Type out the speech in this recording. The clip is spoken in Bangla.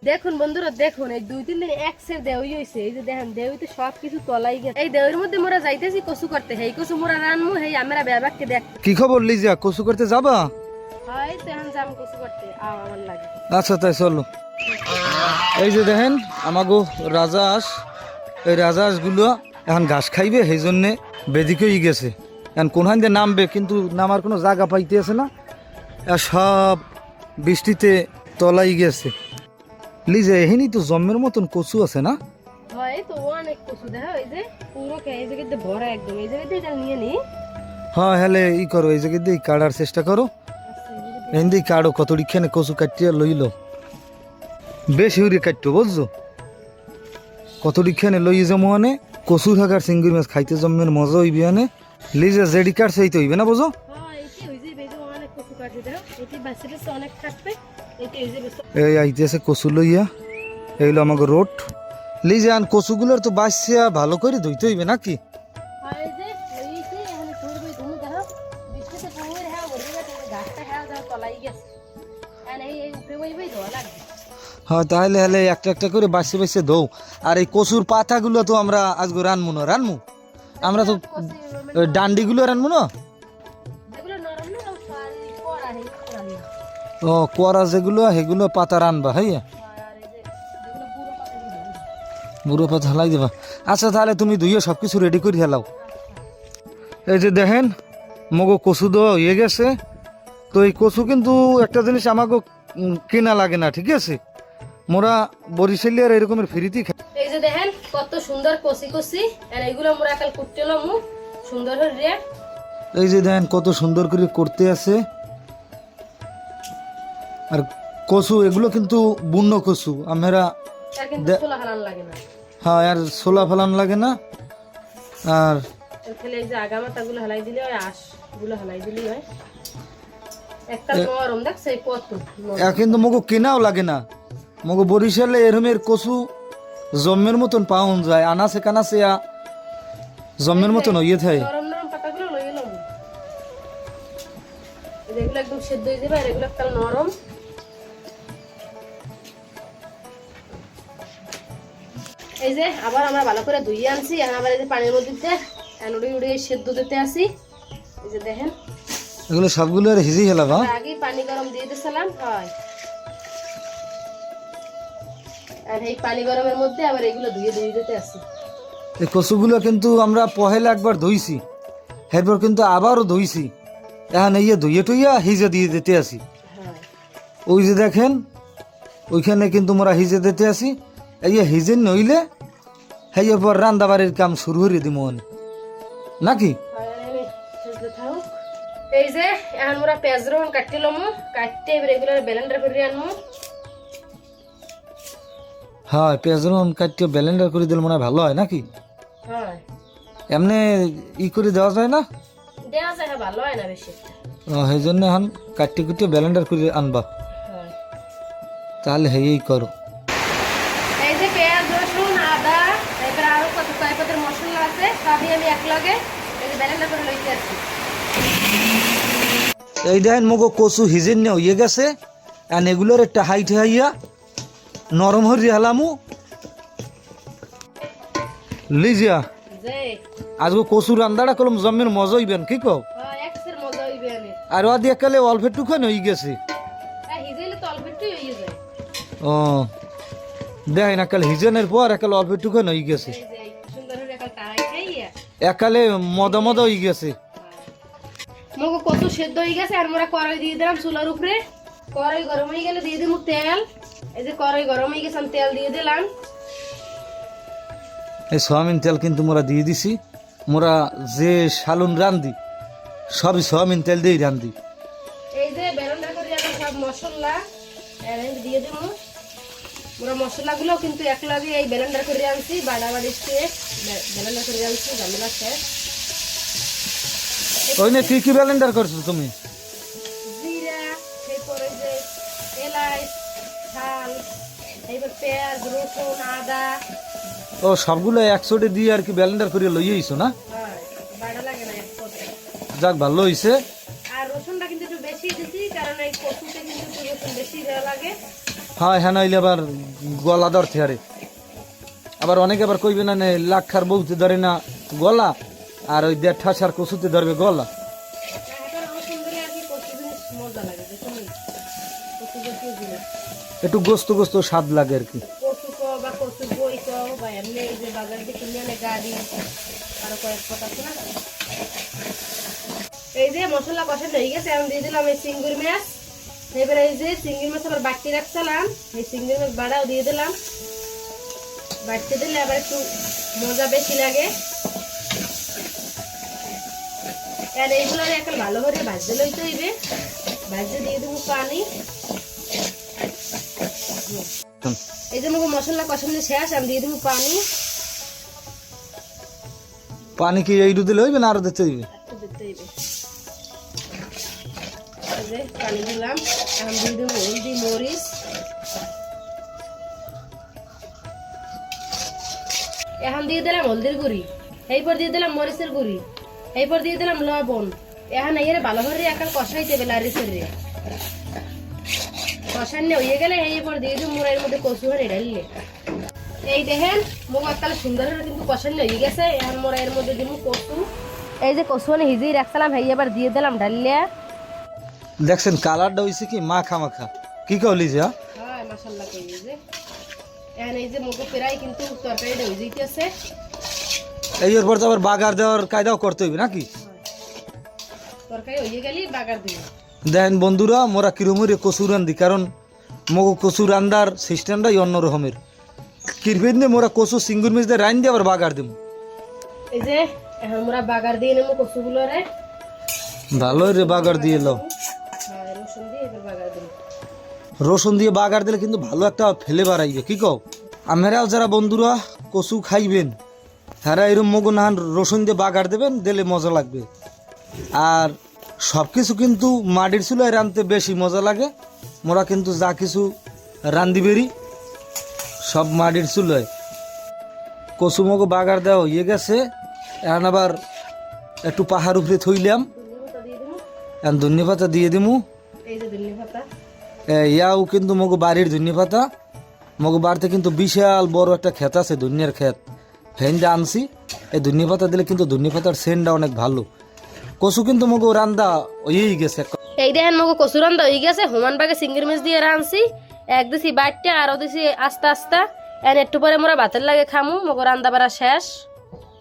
দেখুন বন্ধুরা, দেখুন এই 2-3 দিন একসের দেওই হইছে। এই যে দেখেন দেওইতে সব কিছু তলাই গেছে। এই দেওয়ের মধ্যে মোরা যাইতেছি কচু করতে। হেই কচু মোরা রানমু, হেই আমরা বেবাককে দেখ। কি খবর লিজা, কচু করতে যাবা? হয় তো এখন যাম কচু করতে, আমার লাগে। আচ্ছা তাই চলো। এই যে দেখেন আমাগো রাজহাঁস, এই রাজহাঁস গুলো এখন ঘাস খাইবে, সেই জন্যে বেদিকেই গেছে। এখন কোনখান দিয়ে নামবে, কিন্তু নামার কোনো জায়গা পাইতে আছে না, সব বৃষ্টিতে তলাই গেছে। লিজা এখানেই তো জন্মের মতন কচু আছে না? হয় তো অনেক কচু দেখো, এই যে পুরো এই জায়গাতে ভরা একদম। এই জায়গাতে এটা নিয়ে নি। হ্যাঁ হেলে ই করো, এই জায়গায় দিয়ে কাটার চেষ্টা করো। এমনি কাটো, কতটিখানে কচু কাটিয়া লইল, বেশি উড়ে কাটতো বুঝছো। কতটিখানে লই যাবো মানে কচু থাকার চিংড়ি মাছ খাইতে জন্মের মজা হইবে। মানে লিজা জেডি কাটছে এই তো হইবে না বুঝো। এই আইতেছে কচু লইয়া, এইলো আমাকে রোড। লিজা আন কচুগুলোর তো বাঁচিয়া ভালো করে ধুইতে হইবে নাকি? হ্যাঁ তাহলে হলে একটা একটা করে বাঁচিয়ে বাঁচিয়ে ধৌ। আর এই কচুর পাতাগুলো তো আমরা আজকে রানবো না, রানবো আমরা তো ডান্ডিগুলো রানবো না। ও কোয়ারা যেগুলো সেগুলো পাতা রানবা, হ্যাঁ বুড়ো পাতা হালাই দেবা। আচ্ছা তাহলে তুমি ধুইয়ে সব কিছু রেডি করে হেলাও। এই যে দেখেন মগো কচু দেওয়া হয়ে গেছে। তো এই কচু কিন্তু একটা জিনিস আমাকে কেনা লাগে না, ঠিক আছে? মোরা বরিশালি আর এরকমের ফ্রিতেই খাই। এই যে দেখেন কত সুন্দর কচি কচি, আর এইগুলো মোরা কাল কুটতে লমু সুন্দর হয়ে। এই যে দেখেন কত সুন্দর করে করতে আছে। আর কচু এগুলো কিন্তু বুন্ন কচু, আমরা হ্যাঁ আর ছোলা ফেলান লাগে না। আর এই যে আগামাতাগুলো হালাই দিলে হয়, আঁশগুলো হালাই দিলে হয়। একটা নরম দেখছে কত, কিন্তু মগো কেনাও লাগে না। মগো বরিশালে এরমের কচু জম্মের মতন পাওন যায়, আনাসে কানাসে জম্মের মতন হইয়ে থাকে। নরম নরম পাতাগুলো লইয়ে লম, এগুলো একদম সেদ্ধ হয়ে যাবে। আর এগুলো একটা নরম। এই যে আবার আমরা ভালো করে ধুইয়ে আনছি, এখন আবার এই যে পানির মধ্যে উড়ে উড়ে সেদ্ধ দিতে আসি। এই যে দেখেন এগুলো সবগুলো আর হিজি হেলাবা। আগে পানি গরম দিয়ে দিয়েছিলাম, হয় আর এই পানি গরমের মধ্যে আবার এগুলো ধুয়ে ধুয়ে দিতে আসি। এই কচুগুলো কিন্তু আমরা পহেলা একবার ধুইছি, এরপর কিন্তু আবারও ধুইছি। এখন এই ধুইয়ে টুইয়া হিজে দিয়ে দিতে আসি। ওই যে দেখেন ওইখানে কিন্তু মোরা হিজে দিতে আসি। এই হিজে নইলে সেই পর রান্না বাড়ির কাম শুরু করে দিব নাকি? এই যে এখন মোরা পেঁয়াজ রসুন কাটতে লমু, কাটতে এবার এগুলো ব্লেন্ডার করে আনমু। হ্যাঁ পেঁয়াজ রসুন কাটতে ব্লেন্ডার করে দিলে মনে হয় ভালো হয় নাকি? হয় এমনি ই করে দেওয়া যায় না? দেওয়া যায়, ভালো হয় না বেশি। সেই জন্য এখন কাটতে কুটে ব্লেন্ডার করে আনবা, তাহলে হেই করো। এই যে পেঁয়াজ রসুন আদা এবার আরো কত কয়েকপদের মশলা আছে, সবই আমি একলগে এই যে ব্লেন্ডার করে লইতে আসি। এই দেখেন মগো কচু হিজেন নে হইয়ে গেছে। আর এগুলোর একটা হাইট হাইয়া নরম হরি হালামু। লিজিয়া আজকে কচু রান্দাটা করলাম জন্মের মজা হইবেন, কি কও? আর ওদি একালে অল্প টুখান হয়ে গেছে। ও দেখেন একাল হিজেনের পর একাল অল্প টুখান হয়ে গেছে, একালে মদা মদা হয়ে গেছে। মগো কচু সেদ্ধ হয়ে গেছে, আর মোরা কড়াই দিয়ে দিলাম চুলার উপরে। কড়াই গরম হয়ে গেলে দিয়ে দিব তেল। এই যে কড়াই গরম হয়ে গেছে, তেল দিয়ে দিলাম। এই সয়াবিন তেল কিন্তু মোরা দিয়ে দিছি। মোরা যে শালুন রান্ধি সবই সয়াবিন তেল দিয়েই রান্ধি। এই যে ব্লেন্ডার করে এখন সব মশলা দিয়ে দেবো। মোরা মশলাগুলো কিন্তু একলাগে এই ব্লেন্ডার করে আনছি, বাড়াবাড়ি ব্লেন্ডার করে আনছি, ঝামেলা শেষ। ওই না কি কি ব্লেন্ডার করছো তুমি? জিরা, এরপরে যে এলাচ, ঝাল, এইবার পেঁয়াজ রসুন আদা। ও সবগুলো একসাথে দিয়ে আর কি ব্লেন্ডার করে লইয়ে আইছো না? বাড়া লাগে না একসাথে। যাক ভালো হইছে। আর রসুনটা কিন্তু একটু বেশি দিছি, কারণ এই কচুতে কিন্তু একটু রসুন বেশি দেওয়া লাগে। হ্যাঁ হ্যাঁ নইলে আবার গলা ধরতে হারে আবার অনেকে আবার কইবে না নে লাক্ষার বউতে ধরে না গলা আর ওই 1.5 ঠাসার কচুতে ধরবে গলা। এখন আমার সুন্দরী আর কি কচু জিনিস মজা লাগে দেখুন কচু জাতীয় জিনিস একটু গোস্ত গোস্ত স্বাদ লাগে আর কি। কচু কো বা কচু বই কো বা এমনি এই যে বাজার থেকে কিনে আনে গাড়ি আরো কয়েক কথা আছে না। এই যে মশলা কষানো হয়ে গেছে, এখন দিয়ে দিলাম এই চিংড়ি মাছ। এবারে এই যে চিংড়ি মাছ আবার বাটি রাখছিলাম, এই চিংড়ি মাছ বাড়াও দিয়ে দিলাম। বাড়তে দিলে আবার একটু মজা বেশি লাগে। আর এইগুলো এখন ভালো করে ভাজতে লইতে হইবে, ভাজতে দিয়ে দেবো পানি। এই যে মুখে মশলা কষানো শেষ, আমি দিয়ে দেবো পানি। পানি কি এই দিলে হইবে না আরো দিতে হইবে? একটু দিতে হইবে। এই যে পানি দিলাম, এখন দিয়ে দেবো হলদি মরিচ। এখন দিয়ে দিলাম হলদির গুঁড়ি, এইপর দিয়ে দিলাম মরিচের গুঁড়ি, এইপর দিয়ে দিলাম লবণ। এখন এর ভালো করে এখন কষাইতে হবে লারিসের রে। কষানো হয়ে গেলে এইপর দিয়ে দেবো মোরা এর মধ্যে কচু হানি ঢাললে। এই দেখেন মুখ তাহলে সুন্দর করে কিন্তু কষানো হয়ে গেছে। এখন মোরা এর মধ্যে দিব কচু। এই যে কচু হানি হিজিয়ে রাখছিলাম, এই এবার দিয়ে দিলাম ঢালিয়া। দেখছেন কালারটা হইছে কি মাখা মাখা, কি কইলি যা? হ্যাঁ মাশাআল্লাহ কই যে এখন এই যে মুখ প্রায় কিন্তু তরকারিটা হয়ে যাইতেছে। এই এর পর তো আবার বাগার দেওয়ার কায়দাও করতে হইবে নাকি? তরকারি হয়ে গেলি বাগার দিব। দেখেন বন্ধুরা মোরা কিরমরে কচু রান্ধি, কারণ মগো কচু রান্দার সিস্টেমটাই অন্য রকমের। কিরফেন দিয়ে মোরা কচু সিঙ্গুর মিস দিয়ে রান দিয়ে আবার বাগার দিব। এই যে এখন আমরা বাগার দিয়ে নেবো কচুগুলো রে। ভালোই রে বাগার দিয়ে লো। হ্যাঁ রসুন দিয়ে এবার বাগার দিব। রসুন দিয়ে বাগার দিলে কিন্তু ভালো একটা ফ্লেভার আইবে, কি কও? আমরাও যারা বন্ধুরা কচু খাইবেন তারা এরকম মগো নাহান রসুন দিয়ে বাগার দেবেন, দিলে মজা লাগবে। আর সব কিছু কিন্তু মাটির চুলায় রাঁধতে বেশি মজা লাগে। মোরা কিন্তু যা কিছু রান্ধি বেরি সব মাটির চুলায়। কচু মগো বাগার দেওয়া হয়ে গেছে, এখন আবার একটু পাহাড় উপরে থইলাম, ধনিয়া দিয়ে দেবো। এখন ধনিয়া পাতা দিয়ে দিমু। এই যে ধনিয়া পাতা। ইয়াও কিন্তু মগো বাড়ির ধনিয়া পাতা। মগো বাড়িতে কিন্তু বিশাল বড় একটা ক্ষেত আছে, ধনিয়ার ক্ষেত। ফেন্দা আনছি, এই ধনিয়া পাতা দিলে কিন্তু ধনিয়া পাতার সেন্টটা অনেক ভালো। কচু কিন্তু মগো রান্দা হয়েই গেছে। এই দেখেন মগো কচু রান্দা হয়ে গেছে। হুমান বাগে চিংড়ি মাছ দিয়ে রাঁধছি, এক দিছি বাড়তে আরো দিছি আস্তে আস্তে। এন একটু পরে মোরা ভাতের লাগে খামু, মগো রান্দা বাড়া শেষ।